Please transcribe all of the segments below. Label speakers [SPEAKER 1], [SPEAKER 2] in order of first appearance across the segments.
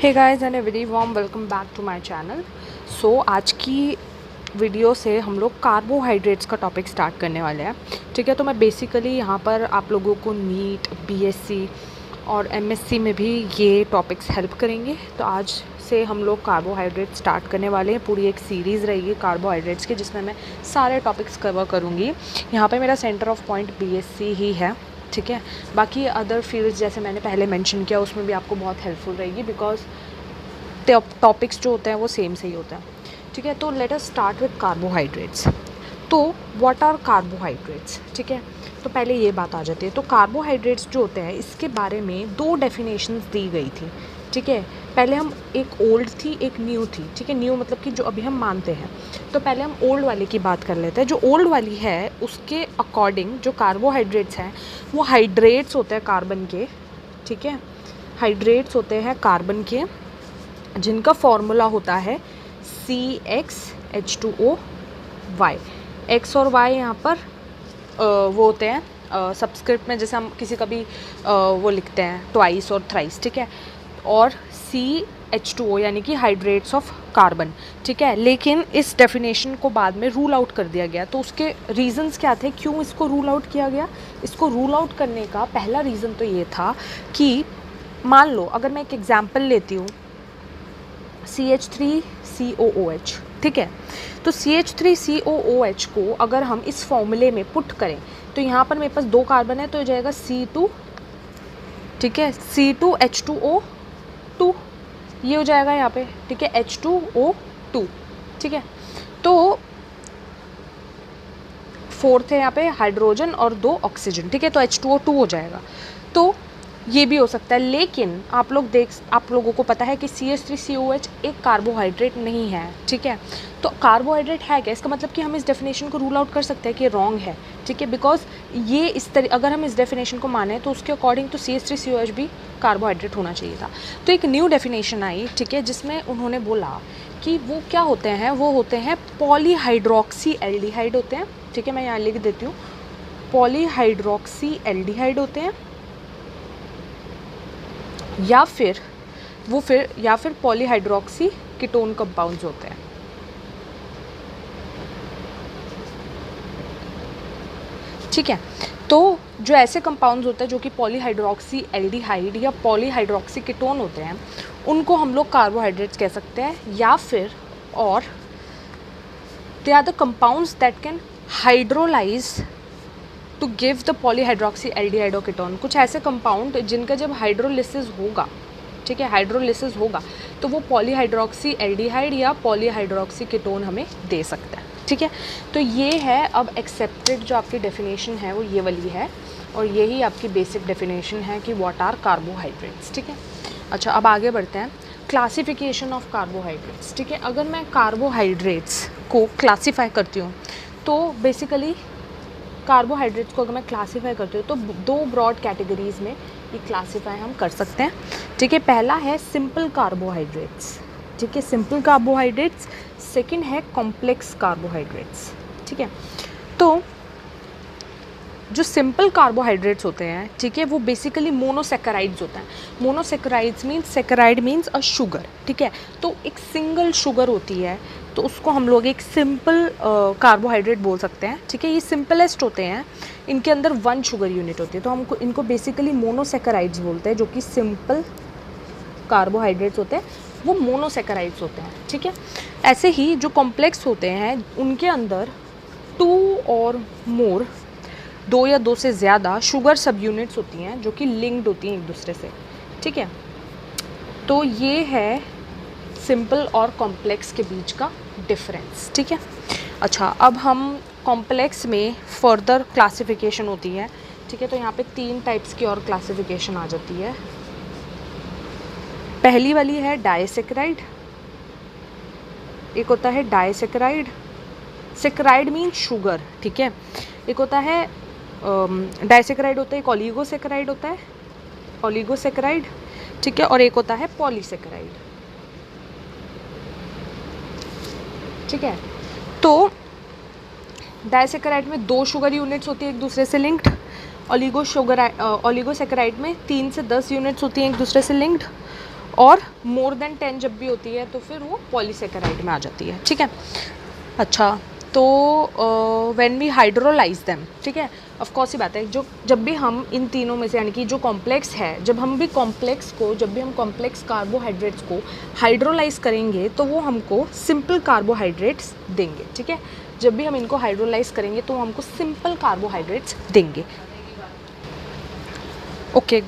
[SPEAKER 1] Hey guys and a very warm welcome back to my channel. So आज की video से हम लोग कार्बोहाइड्रेट्स का टॉपिक स्टार्ट करने वाले हैं। ठीक है, तो मैं बेसिकली यहाँ पर आप लोगों को नीट, बीएससी और एमएससी में भी ये टॉपिक्स हेल्प करेंगे। तो आज से हम लोग कार्बोहाइड्रेट स्टार्ट करने वाले हैं। पूरी एक सीरीज़ रहेगी कार्बोहाइड्रेट्स की जिसमें मैं सारे टॉपिक्स कवर करूँगी। यहाँ पे मेरा सेंटर ऑफ पॉइंट बीएससी ही है। ठीक है, बाकी अदर फील्ड्स जैसे मैंने पहले मेंशन किया उसमें भी आपको बहुत हेल्पफुल रहेगी बिकॉज टॉपिक्स जो होते हैं वो सेम से ही होते हैं। ठीक है, तो let us start with carbohydrates. तो व्हाट आर कार्बोहाइड्रेट्स? ठीक है, तो पहले ये बात आ जाती है। तो कार्बोहाइड्रेट्स जो होते हैं इसके बारे में दो डेफिनेशंस दी गई थी। ठीक है, पहले हम एक ओल्ड थी एक न्यू थी। ठीक है, न्यू मतलब कि जो अभी हम मानते हैं। तो पहले हम ओल्ड वाले की बात कर लेते हैं। जो ओल्ड वाली है उसके अकॉर्डिंग जो कार्बोहाइड्रेट्स हैं वो हाइड्रेट्स होते हैं कार्बन के। ठीक है, हाइड्रेट्स होते हैं कार्बन के जिनका फॉर्मूला होता है CxH2O। एक्स और वाई यहाँ पर वो होते हैं सबस्क्रिप्ट में, जैसे हम किसी का भी वो लिखते हैं ट्वाइस और थ्राइस। ठीक है, और CH2O यानी कि हाइड्रेट्स ऑफ कार्बन। ठीक है, लेकिन इस डेफिनेशन को बाद में रूल आउट कर दिया गया। तो उसके रीजंस क्या थे, क्यों इसको रूल आउट किया गया? इसको रूल आउट करने का पहला रीज़न तो ये था कि मान लो अगर मैं एक एग्जांपल लेती हूँ CH3COOH। ठीक है, तो CH3COOH को अगर हम इस फॉर्मूले में पुट करें तो यहाँ पर मेरे पास दो कार्बन है तो हो जाएगा C2। ठीक है, C2H2O2 ये हो जाएगा यहाँ पे। ठीक है, H2O2। ठीक है, तो फोर्थ है यहाँ पे हाइड्रोजन और दो ऑक्सीजन। ठीक है, तो H2O2 हो जाएगा। तो ये भी हो सकता है, लेकिन आप लोगों को पता है कि CH3COOH एक कार्बोहाइड्रेट नहीं है। ठीक है, तो कार्बोहाइड्रेट है क्या? इसका मतलब कि हम इस डेफिनेशन को रूल आउट कर सकते हैं कि ये रॉन्ग है। ठीक है, बिकॉज ये इस तरह अगर हम इस डेफिनेशन को माने तो उसके अकॉर्डिंग तो CH3COOH भी कार्बोहाइड्रेट होना चाहिए था। तो एक न्यू डेफिनेशन आई, ठीक है, जिसमें उन्होंने बोला कि वो क्या होते हैं, वो होते हैं पॉलीहाइड्रोक्सी एल्डिहाइड होते हैं। ठीक है, मैं यहाँ लिख देती हूँ, पॉलीहाइड्रोक्सी एल्डिहाइड होते हैं या फिर पॉलीहाइड्रोक्सी कीटोन कंपाउंड्स होते हैं। ठीक है, तो जो ऐसे कंपाउंड्स होते हैं जो कि पॉलीहाइड्रोक्सी एल्डिहाइड या पॉलीहाइड्रोक्सी कीटोन होते हैं उनको हम लोग कार्बोहाइड्रेट्स कह सकते हैं, या फिर और they are the compounds that can hydrolyse to give the polyhydroxy aldehyde और कीटोन। कुछ ऐसे कंपाउंड जिनका जब हाइड्रोलिसिस होगा, ठीक है, हाइड्रोलिसिस होगा तो वो पॉलीहाइड्रोक्सी एल्डिहाइड या पॉलीहाइड्रोक्सी कीटोन हमें दे सकता है। ठीक है, तो ये है अब एक्सेप्टेड जो आपकी डेफिनेशन है वो ये वाली है, और यही आपकी बेसिक डेफिनेशन है कि व्हाट आर कार्बोहाइड्रेट्स। ठीक है, अच्छा अब आगे बढ़ते हैं, क्लासिफिकेशन ऑफ कार्बोहाइड्रेट्स। ठीक है, अगर मैं कार्बोहाइड्रेट्स को क्लासीफाई करती हूँ तो बेसिकली कार्बोहाइड्रेट्स को अगर मैं क्लासीफाई करती हूँ तो दो ब्रॉड कैटेगरीज़ में ये क्लासीफाई हम कर सकते हैं। ठीक है, पहला है सिंपल कार्बोहाइड्रेट्स। ठीक है, सिंपल कार्बोहाइड्रेट्स। सेकंड है कॉम्प्लेक्स कार्बोहाइड्रेट्स। ठीक है, तो जो सिंपल कार्बोहाइड्रेट्स होते हैं, ठीक है, वो बेसिकली मोनोसेकेराइड्स होता है। मोनोसेकेराइड्स मीन्स, सेकेराइड मीन्स अ शुगर। ठीक है, तो एक सिंगल शुगर होती है तो उसको हम लोग एक सिंपल कार्बोहाइड्रेट बोल सकते हैं। ठीक है, ये सिंपलेस्ट होते हैं, इनके अंदर 1 शुगर यूनिट होती है, तो हमको इनको बेसिकली मोनोसेकेराइड्स बोलते हैं। जो कि सिंपल कार्बोहाइड्रेट्स होते हैं वो मोनोसेकेराइड्स होते हैं। ठीक है, ऐसे ही जो कॉम्प्लेक्स होते हैं उनके अंदर 2 और मोर, 2 या 2 से ज़्यादा शुगर सब यूनिट्स होती हैं जो कि लिंक्ड होती हैं एक दूसरे से। ठीक है, तो ये है सिंपल और कॉम्प्लेक्स के बीच का डिफरेंस। ठीक है, अच्छा अब हम कॉम्प्लेक्स में फर्दर क्लासिफिकेशन होती है। ठीक है, तो यहाँ पे 3 टाइप्स की और क्लासिफिकेशन आ जाती है। पहली वाली है डाइसेकेराइड, एक होता है डाइसेकेराइड, सेकेराइड मीन शुगर। ठीक है, एक होता है डाइसेकेराइड होता है, एक ओलिगोसेकेराइड होता है, ओलिगोसेकेराइड। ठीक है, और एक होता है पॉलीसेकेराइड। ठीक है, तो डाइसेकेराइड में 2 शुगर यूनिट्स होती है एक दूसरे से लिंक्ड, ओलिगोसेकेराइड में 3 से 10 यूनिट्स होती हैं एक दूसरे से लिंक्ड, और मोर देन 10 जब भी होती है तो फिर वो पॉलीसेकेराइड में आ जाती है, ठीक है। अच्छा, तो व्हेन वी हाइड्रोलाइज देम, ठीक है, ऑफ कोर्स ही बात है, जो जब भी हम इन तीनों में से यानी कि जो कॉम्प्लेक्स है, जब हम कॉम्प्लेक्स कार्बोहाइड्रेट्स को हाइड्रोलाइज करेंगे तो वो हमको सिंपल कार्बोहाइड्रेट्स देंगे, ठीक है। जब भी हम इनको हाइड्रोलाइज करेंगे तो वो हमको सिंपल कार्बोहाइड्रेट्स देंगे। Okay,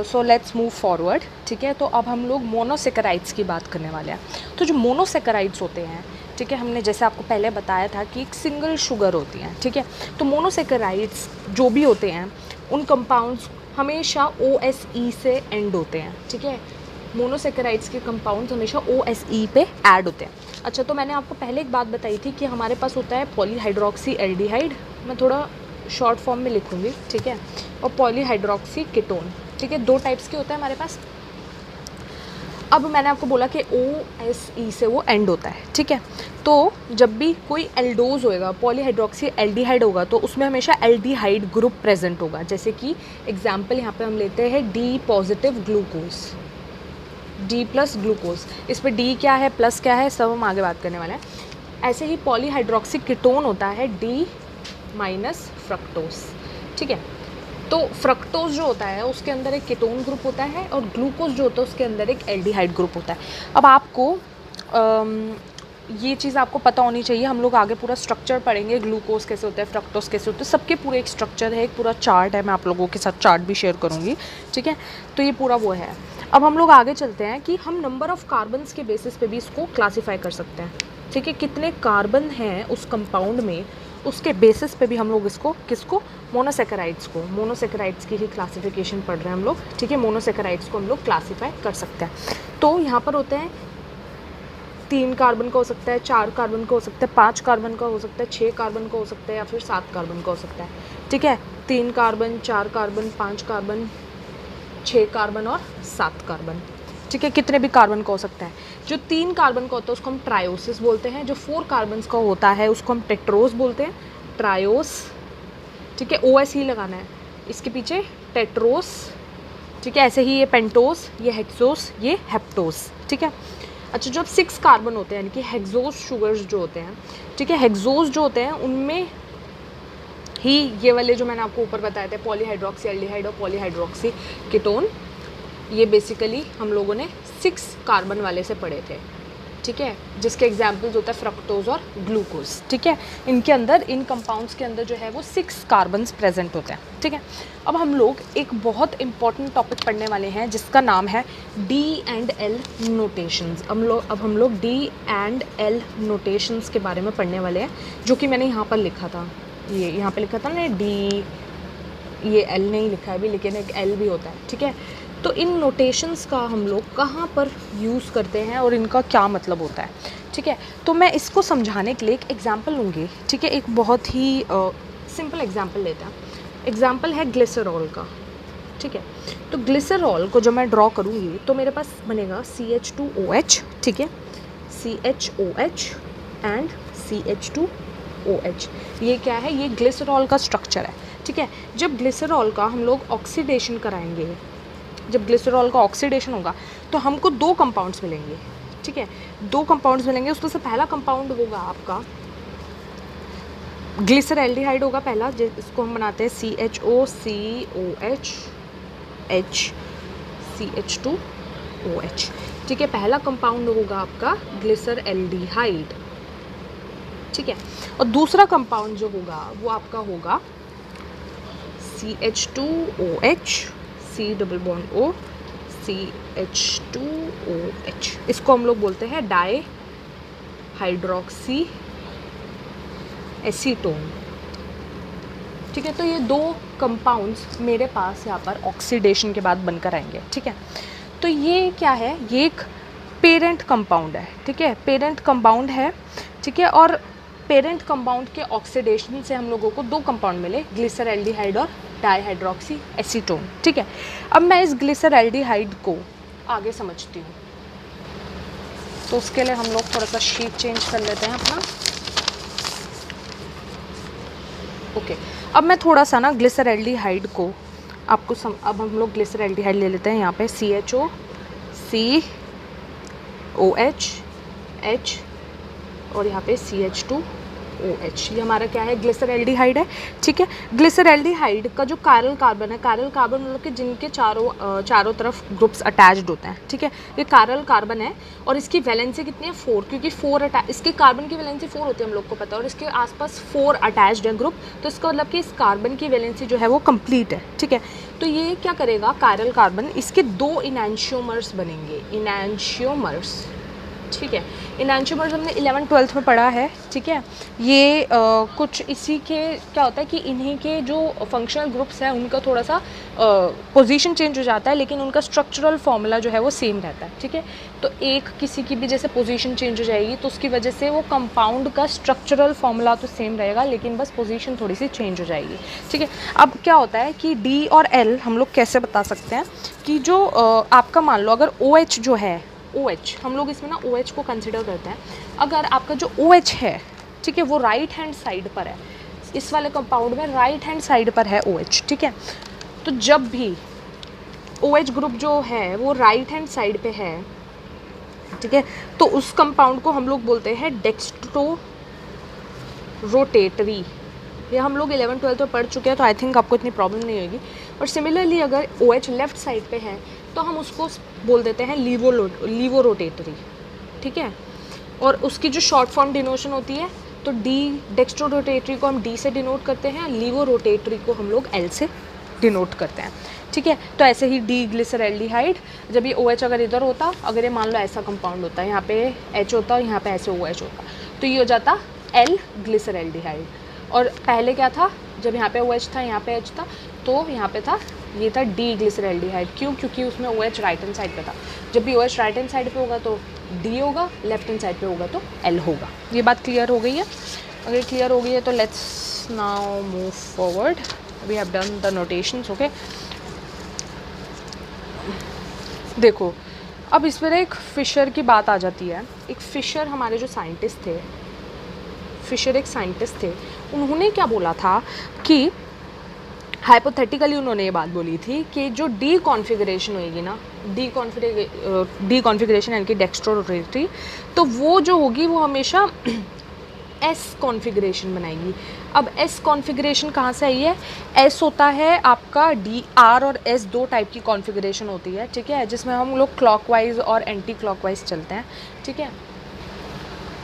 [SPEAKER 1] so let's move forward, ठीक है। तो अब हम लोग मोनोसेकेराइड्स की बात करने वाले हैं। तो जो मोनोसेकेराइड्स होते हैं, ठीक है, हमने जैसे आपको पहले बताया था कि एक सिंगल शुगर होती है, ठीक है। तो मोनोसेकेराइड्स जो भी होते हैं उन कंपाउंड्स हमेशा OSE से एंड होते हैं, ठीक है। मोनोसेकेराइड्स के कंपाउंड्स हमेशा OSE पे ऐड होते हैं। अच्छा, तो मैंने आपको पहले एक बात बताई थी कि हमारे पास होता है पॉलीहाइड्रोक्सी एल्डिहाइड, मैं थोड़ा शॉर्ट फॉर्म में लिखूँगी, ठीक है, और पॉलीहाइड्रोक्सी कीटोन, ठीक है। 2 टाइप्स के होता है हमारे पास। अब मैंने आपको बोला कि OSE से वो एंड होता है, ठीक है। तो जब भी कोई एल्डोज होएगा, पॉलीहाइड्रोक्सी एल्डिहाइड होगा, तो उसमें हमेशा एल्डिहाइड ग्रुप प्रेजेंट होगा। जैसे कि एग्जांपल यहाँ पे हम लेते हैं D positive glucose, D+ glucose. इस पर D क्या है, प्लस क्या है, सब हम आगे बात करने वाले हैं। ऐसे ही पॉलीहाइड्रोक्सी कीटोन होता है D- फ्रक्टोज, ठीक है। तो फ्रक्टोज जो होता है उसके अंदर एक कीटोन ग्रुप होता है और ग्लूकोज जो होता है उसके अंदर एक एल्डिहाइड ग्रुप होता है। अब आपको ये चीज़ आपको पता होनी चाहिए। हम लोग आगे पूरा स्ट्रक्चर पढ़ेंगे, ग्लूकोज कैसे होता है, फ्रक्टोज कैसे होता है, सबके पूरे एक स्ट्रक्चर है, एक पूरा चार्ट है। मैं आप लोगों के साथ चार्ट भी शेयर करूँगी, ठीक है। तो ये पूरा वो है। अब हम लोग आगे चलते हैं कि हम नंबर ऑफ़ कार्बन्स के बेसिस पे भी इसको क्लासीफाई कर सकते हैं, ठीक है। कितने कार्बन हैं उस कंपाउंड में, उसके बेसिस पे भी हम लोग किसको मोनोसेकेराइड्स की ही क्लासिफिकेशन पढ़ रहे हैं हम लोग, ठीक है। मोनोसेकेराइड्स को हम लोग क्लासीफाई कर सकते हैं। तो यहाँ पर होते हैं 3 कार्बन का हो सकता है, 4 कार्बन का हो सकता है, 5 कार्बन का हो सकता है, 6 कार्बन का हो सकता है, या फिर 7 कार्बन का हो सकता है, ठीक है। 3 कार्बन, 4 कार्बन, 5 कार्बन, 6 कार्बन और 7 कार्बन, ठीक है। कितने भी कार्बन का हो सकता है। जो 3 कार्बन का होता है उसको हम ट्रायोसिस बोलते हैं। जो 4 कार्बन का होता है उसको हम टेट्रोस बोलते हैं, ट्रायोस, ठीक है। OSE लगाना है इसके पीछे, टेट्रोस, ठीक है। ऐसे ही ये पेंटोस, ये हेक्सोस, ये हेप्टोस, ठीक है। अच्छा, जब 6 कार्बन होते हैं यानी कि हेक्सोस शुगर्स जो होते हैं, ठीक है, हेक्सोस जो होते हैं उनमें ही ये वाले जो मैंने आपको ऊपर बताए थे पॉलीहाइड्रोक्सी एल्डिहाइड और पॉलीहाइड्रोक्सी कीटोन, ये बेसिकली हम लोगों ने 6 कार्बन वाले से पढ़े थे, ठीक है। जिसके एग्जाम्पल्स होता है फ्रक्टोज और ग्लूकोज, ठीक है। इनके अंदर, इन कंपाउंड्स के अंदर जो है वो 6 कार्बन्स प्रेजेंट होते हैं, ठीक है। अब हम लोग एक बहुत इंपॉर्टेंट टॉपिक पढ़ने वाले हैं जिसका नाम है D&L नोटेशंस। अब हम लोग D&L नोटेशंस के बारे में पढ़ने वाले हैं, जो कि मैंने यहाँ पर लिखा था, ये यहाँ पे लिखा था ना D, ये L नहीं लिखा है अभी, लेकिन एक L भी होता है, ठीक है। तो इन नोटेशंस का हम लोग कहाँ पर यूज़ करते हैं और इनका क्या मतलब होता है, ठीक है। तो मैं इसको समझाने के लिए एक एग्जांपल लूँगी, ठीक है। एक बहुत ही सिंपल एग्जांपल लेते हैं। एग्जांपल है ग्लिसरॉल का, ठीक है। तो ग्लिसरॉल को जब मैं ड्रॉ करूँगी तो मेरे पास बनेगा CH2OH, ठीक है, CHOH एंड CH2OH। ये क्या है, ये ग्लिसरॉल का स्ट्रक्चर है, ठीक है। जब ग्लिसरॉल का हम लोग ऑक्सीडेशन कराएंगे, जब ग्लिसरॉल का ऑक्सीडेशन होगा तो हमको 2 कंपाउंड्स मिलेंगे, ठीक है। 2 कंपाउंड्स मिलेंगे। उसमें से पहला कंपाउंड होगा आपका ग्लिसरैल्डिहाइड होगा पहला, जिसको हम बनाते हैं CHOCOH CH2OH, ठीक है। पहला कंपाउंड होगा आपका ग्लिसरैल्डिहाइड, ठीक है। और दूसरा कंपाउंड जो होगा वो आपका होगा CH2OH C+O CH2OH। इसको हम लोग बोलते हैं डाई हाइड्रोक्सी एसीटोन, ठीक है। तो ये 2 कंपाउंड्स मेरे पास यहाँ पर ऑक्सीडेशन के बाद बनकर आएंगे, ठीक है। तो ये क्या है, ये एक पेरेंट कंपाउंड है, ठीक है, पेरेंट कंपाउंड है, ठीक है। और पेरेंट कंपाउंड के ऑक्सीडेशन से हम लोगों को 2 कंपाउंड मिले, ग्लिसरैल्डिहाइड और डाईहाइड्रोक्सी एसीटोन, ठीक है। अब मैं इस ग्लिसरैल्डिहाइड को आगे समझती हूँ, तो उसके लिए हम लोग थोड़ा सा शीट चेंज कर लेते हैं अपना। ओके, अब मैं थोड़ा सा ना ग्लिसरैल्डिहाइड को आपको अब हम लोग ग्लिसरैल्डिहाइड ले लेते हैं। यहाँ पे CHO OH H और यहाँ पे CH2OH, ये हमारा क्या है, ग्लिसरल्डिहाइड है। ठीक है, ग्लिसरल्डिहाइड का जो कायरल कार्बन है, कायरल कार्बन मतलब कि जिनके चारों तरफ ग्रुप्स अटैच्ड होते हैं। ठीक है, ये कायरल कार्बन है और इसकी वैलेंसी कितनी है, 4, क्योंकि 4 इसके कार्बन की वैलेंसी 4 होती है, हम लोग को पता है, और इसके आसपास 4 अटैच्ड है ग्रुप, तो इसका मतलब कि इस कार्बन की वैलेंसी जो है वो कंप्लीट है। ठीक है, तो ये क्या करेगा कायरल कार्बन, इसके 2 इनैंशियोमर्स बनेंगे, इनैंशियोमर्स। ठीक है, इनैंशियोमर्स हमने 11th-12th में पढ़ा है। ठीक है, ये कुछ इसी के क्या होता है कि इन्हीं के जो फंक्शनल ग्रुप्स हैं उनका थोड़ा सा पोजीशन चेंज हो जाता है, लेकिन उनका स्ट्रक्चरल फॉर्मूला जो है वो सेम रहता है। ठीक है, तो एक किसी की भी जैसे पोजीशन चेंज हो जाएगी तो उसकी वजह से वो कंपाउंड का स्ट्रक्चरल फॉर्मूला तो सेम रहेगा, लेकिन बस पोजीशन थोड़ी सी चेंज हो जाएगी। ठीक है, अब क्या होता है कि D और L हम लोग कैसे बता सकते हैं कि जो आपका मान लो अगर OH जो है, OH हम लोग इसमें ना OH को कंसिडर करते हैं, अगर आपका जो OH है, ठीक है, वो राइट हैंड साइड पर है, इस वाले कंपाउंड में राइट हैंड साइड पर है OH। ठीक है, तो जब भी OH ग्रुप जो है वो राइट हैंड साइड पे है, ठीक है, तो उस कंपाउंड को हम लोग बोलते हैं डेक्स्ट्रो रोटेटरी। ये हम लोग 11th-12th में पढ़ चुके हैं, तो आई थिंक आपको इतनी प्रॉब्लम नहीं होगी। और सिमिलरली अगर OH लेफ्ट साइड पे है तो हम उसको बोल देते हैं लीवो रोटेटरी। ठीक है, और उसकी जो शॉर्ट फॉर्म डिनोशन होती है, तो डेक्स्ट्रो रोटेटरी को हम D से डिनोट करते हैं, लीवो रोटेटरी को हम लोग L से डिनोट करते हैं। ठीक है, तो ऐसे ही D ग्लिसरल्डिहाइड, जब ये OH अगर इधर होता, अगर ये मान लो ऐसा कंपाउंड होता है, यहाँ पे H होता और यहाँ पे ऐसे OH होता, तो ये हो जाता L ग्लिसरल्डिहाइड। और पहले क्या था, जब यहाँ पे OH था, यहाँ पे H था, तो यहाँ पे था, ये था D ग्लिसरल्डिहाइड। क्यों? क्योंकि उसमें OH राइट हैंड साइड पे था। जब भी OH राइट हैंड साइड पे होगा तो D होगा, लेफ्ट हैंड साइड पे होगा तो L होगा। ये बात क्लियर हो गई है? अगर क्लियर हो गई है तो let's now move forward. We have done the notations. Okay, देखो अब इस पर एक फिशर की बात आ जाती है। एक फिशर हमारे जो साइंटिस्ट थे, फिशर एक साइंटिस्ट थे, उन्होंने क्या बोला था कि हाइपोथेटिकली उन्होंने ये बात बोली थी कि जो डी कॉन्फ़िगरेशन होगी ना, डी कॉन्फ़िगरेशन यानी कि डेक्स्ट्रो रोटेटरी, तो वो जो होगी वो हमेशा एस कॉन्फ़िगरेशन बनाएगी। अब एस कॉन्फ़िगरेशन कहाँ से आई है? एस होता है आपका डी, आर और एस 2 टाइप की कॉन्फ़िगरेशन होती है। ठीक है, जिसमें हम लोग क्लॉकवाइज और एंटी क्लॉकवाइज चलते हैं। ठीक है,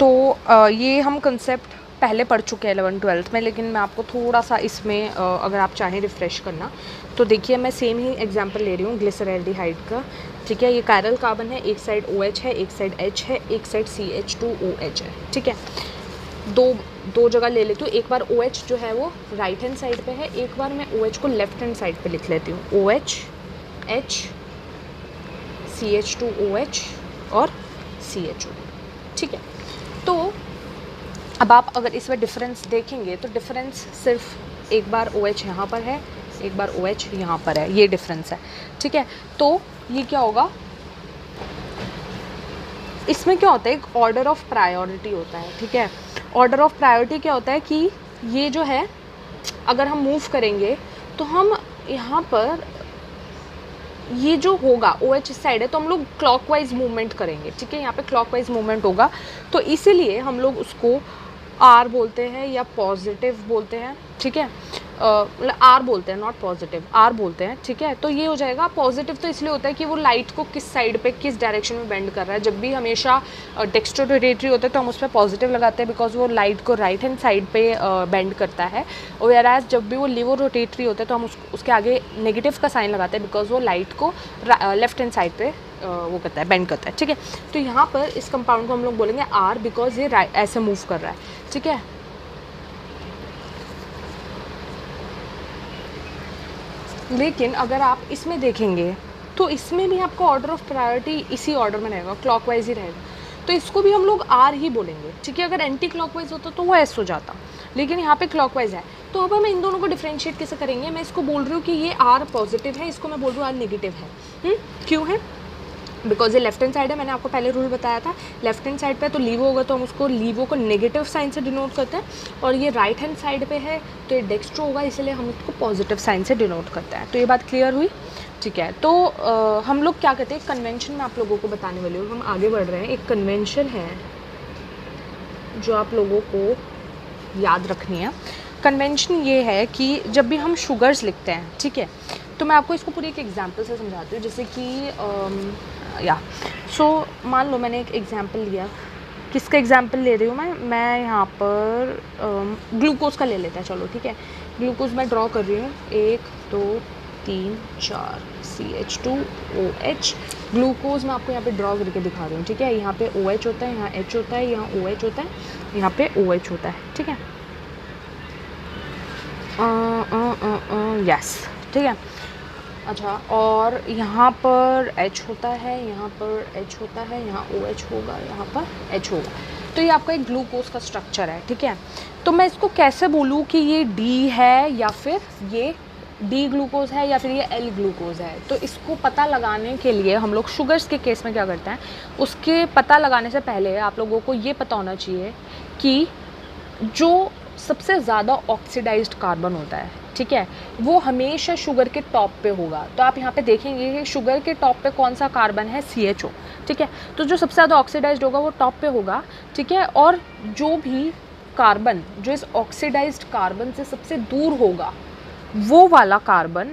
[SPEAKER 1] तो ये हम कंसेप्ट पहले पढ़ चुके हैं 11th-12th में, लेकिन मैं आपको थोड़ा सा इसमें अगर आप चाहें रिफ़्रेश करना, तो देखिए मैं सेम ही एग्जांपल ले रही हूँ ग्लिसरल्डिहाइड का। ठीक है, ये कायरल कार्बन है, एक साइड OH है, एक साइड H है, एक साइड CH2OH है। ठीक है, दो जगह ले लेती हूँ। एक बार OH जो है वो राइट हैंड साइड पे है, एक बार मैं OH को लेफ्ट हैंड साइड पे लिख लेती हूँ। OH H CH2OH और CHO। ठीक है, तो अब आप अगर इसमें डिफरेंस देखेंगे तो डिफरेंस सिर्फ एक बार OH यहाँ पर है, एक बार OH यहाँ पर है, ये डिफरेंस है। ठीक है, तो ये क्या होगा, इसमें क्या होता है, एक ऑर्डर ऑफ प्रायोरिटी होता है। ठीक है, ऑर्डर ऑफ प्रायोरिटी क्या होता है कि ये जो है अगर हम मूव करेंगे तो हम यहाँ पर ये जो होगा OH इस साइड है तो हम लोग क्लॉकवाइज मूवमेंट करेंगे। ठीक है, यहाँ पे क्लॉकवाइज मूवमेंट होगा, तो इसीलिए हम लोग उसको R बोलते हैं या पॉजिटिव बोलते हैं। ठीक है, मतलब R बोलते हैं, नॉट पॉजिटिव, R बोलते हैं। ठीक है, तो ये हो जाएगा। पॉजिटिव तो इसलिए होता है कि वो लाइट को किस साइड पे, किस डायरेक्शन में बेंड कर रहा है। जब भी हमेशा डेक्स्ट्रो रोटेटरी होता है तो हम उस पर पॉजिटिव लगाते हैं, बिकॉज वो लाइट को राइट हैंड साइड पे बेंड करता है। और वेयरएज जब भी वो लीवो रोटेटरी होता है तो हम उसके आगे नेगेटिव का साइन लगाते हैं, बिकॉज वो लाइट को लेफ्ट हैंड साइड पे वो करता है, बेंड करता है। ठीक है, तो यहाँ पर इस कंपाउंड को हम लोग बोलेंगे R, बिकॉज ये ऐसे मूव कर रहा है। ठीक है, लेकिन अगर आप इसमें देखेंगे तो इसमें भी आपका ऑर्डर ऑफ प्रायोरिटी इसी ऑर्डर में रहेगा, क्लॉकवाइज ही रहेगा, तो इसको भी हम लोग R ही बोलेंगे। ठीक है, अगर एंटी क्लॉकवाइज होता तो वो S हो जाता, लेकिन यहाँ पे क्लॉकवाइज है। तो अब हम इन दोनों को डिफ्रेंशिएट कैसे करेंगे? मैं इसको बोल रही हूँ कि ये R पॉजिटिव है, इसको मैं बोल रही हूँ R नेगेटिव है। क्यों है? बिकॉज ये लेफ्ट हैंड साइड है, मैंने आपको पहले रूल बताया था, लेफ्ट हैंड साइड पे तो लीवो होगा तो हम उसको लीवो को नेगेटिव साइन से डिनोट करते हैं, और ये राइट हैंड साइड पे है तो ये डेक्स्ट्रो होगा, इसलिए हम इसको पॉजिटिव साइन से डिनोट करते हैं। तो ये बात क्लियर हुई? ठीक है। तो हम लोग क्या कहते हैं, कन्वेंशन में आप लोगों को बताने वाली हूँ, हम आगे बढ़ रहे हैं। एक कन्वेंशन है जो आप लोगों को याद रखनी है। कन्वेंशन ये है कि जब भी हम शुगर्स लिखते हैं, ठीक है, तो मैं आपको इसको पूरी एक एग्जांपल से समझाती हूँ। जैसे कि मान लो मैंने एक एग्जांपल लिया, किसका एग्जांपल ले रही हूँ मैं यहाँ पर ग्लूकोज का ले लेते हैं, चलो ठीक है। ग्लूकोज मैं ड्रॉ कर रही हूँ, 1 2 3 4 CH2OH। ग्लूकोज मैं आपको यहाँ पे ड्रॉ करके दिखा रही हूँ, ठीक है। यहाँ पे OH होता है, यहाँ H होता है, यहाँ OH होता है, यहाँ पे OH होता है, ठीक है। यस, ठीक है। अच्छा, और यहाँ पर H होता है, यहाँ पर H होता है, यहाँ OH होगा, यहाँ पर H होगा। तो ये आपका एक ग्लूकोज का स्ट्रक्चर है, ठीक है। तो मैं इसको कैसे बोलूँ कि ये D है या फिर ये D ग्लूकोज है या फिर ये L ग्लूकोज है। तो इसको पता लगाने के लिए हम लोग शुगर्स के केस में क्या करते हैं, उसके पता लगाने से पहले आप लोगों को ये पता होना चाहिए कि जो सबसे ज़्यादा ऑक्सीडाइज्ड कार्बन होता है, ठीक है, वो हमेशा शुगर के टॉप पे होगा। तो आप यहाँ पे देखेंगे कि शुगर के टॉप पे कौन सा कार्बन है, CHO, ठीक है। तो जो सबसे ज़्यादा ऑक्सीडाइज्ड होगा वो टॉप पे होगा, ठीक है। और जो भी कार्बन जो इस ऑक्सीडाइज्ड कार्बन से सबसे दूर होगा, वो वाला कार्बन,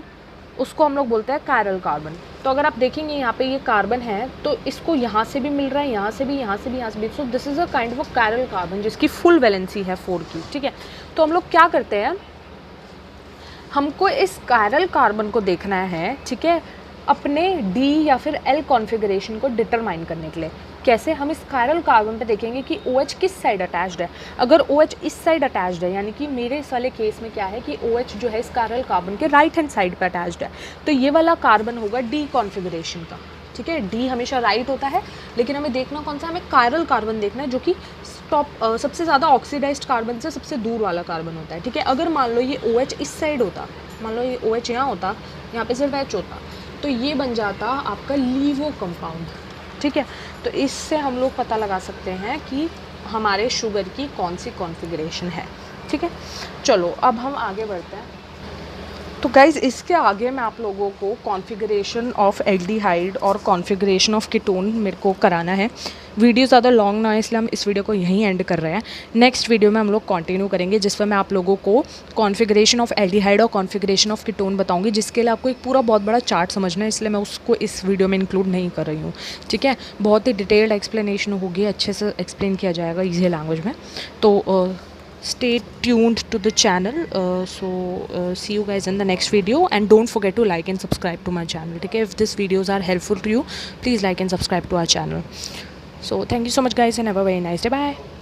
[SPEAKER 1] उसको हम लोग बोलते हैं कायरल कार्बन। तो अगर आप देखेंगे यहाँ पे ये कार्बन है, तो इसको यहाँ से भी मिल रहा है, यहाँ से भी, यहाँ से भी, यहाँ से भी। So this is a kind of chiral carbon जिसकी फुल वैलेंसी है 4 की, ठीक है। तो हम लोग क्या करते हैं, हमको इस कायरल कार्बन को देखना है, ठीक है, अपने D या फिर L कॉन्फ़िगरेशन को डिटरमाइन करने के लिए। कैसे, हम इस कायरल कार्बन पे देखेंगे कि OH किस साइड अटैच्ड है। अगर OH इस साइड अटैच्ड है, यानी कि मेरे इस वाले केस में क्या है कि OH जो है इस कायरल कार्बन के राइट हैंड साइड पे अटैच्ड है, तो ये वाला कार्बन होगा D कॉन्फ़िगरेशन का, ठीक है। D हमेशा राइट होता है, लेकिन हमें देखना कौन सा, हमें कायरल कार्बन देखना है जो कि सबसे ज़्यादा ऑक्सीडाइज्ड कार्बन से सबसे दूर वाला कार्बन होता है, ठीक है। अगर मान लो ये OH इस साइड होता, मान लो ये OH यहाँ होता, यहाँ पे सिर्फ H होता, तो ये बन जाता आपका लीवो कंपाउंड, ठीक है। तो इससे हम लोग पता लगा सकते हैं कि हमारे शुगर की कौन सी कॉन्फ़िगरेशन है, ठीक है। चलो अब हम आगे बढ़ते हैं। तो गाइज़ इसके आगे मैं आप लोगों को कॉन्फ़िगरेशन ऑफ एल्डिहाइड और कॉन्फ़िगरेशन ऑफ कीटोन मेरे को कराना है। वीडियो ज़्यादा लॉन्ग ना है, इसलिए हम इस वीडियो को यहीं एंड कर रहे हैं। नेक्स्ट वीडियो में हम लोग कंटिन्यू करेंगे, जिस पर मैं आप लोगों को कॉन्फ़िगरेशन ऑफ एल्डिहाइड और कॉन्फ़िगरेशन ऑफ कीटोन बताऊंगी, जिसके लिए आपको एक पूरा बहुत बड़ा चार्ट समझना है, इसलिए मैं उसको इस वीडियो में इंक्लूड नहीं कर रही हूँ, ठीक है। बहुत ही डिटेल्ड एक्सप्लेनेशन होगी, अच्छे से एक्सप्लेन किया जाएगा ईजी लैंग्वेज में। तो stay tuned to the channel. See you guys in the next video, and don't forget to like and subscribe to my channel, okay? If these videos are helpful to you, please like and subscribe to our channel. So thank you so much guys, and have a very nice day. Bye.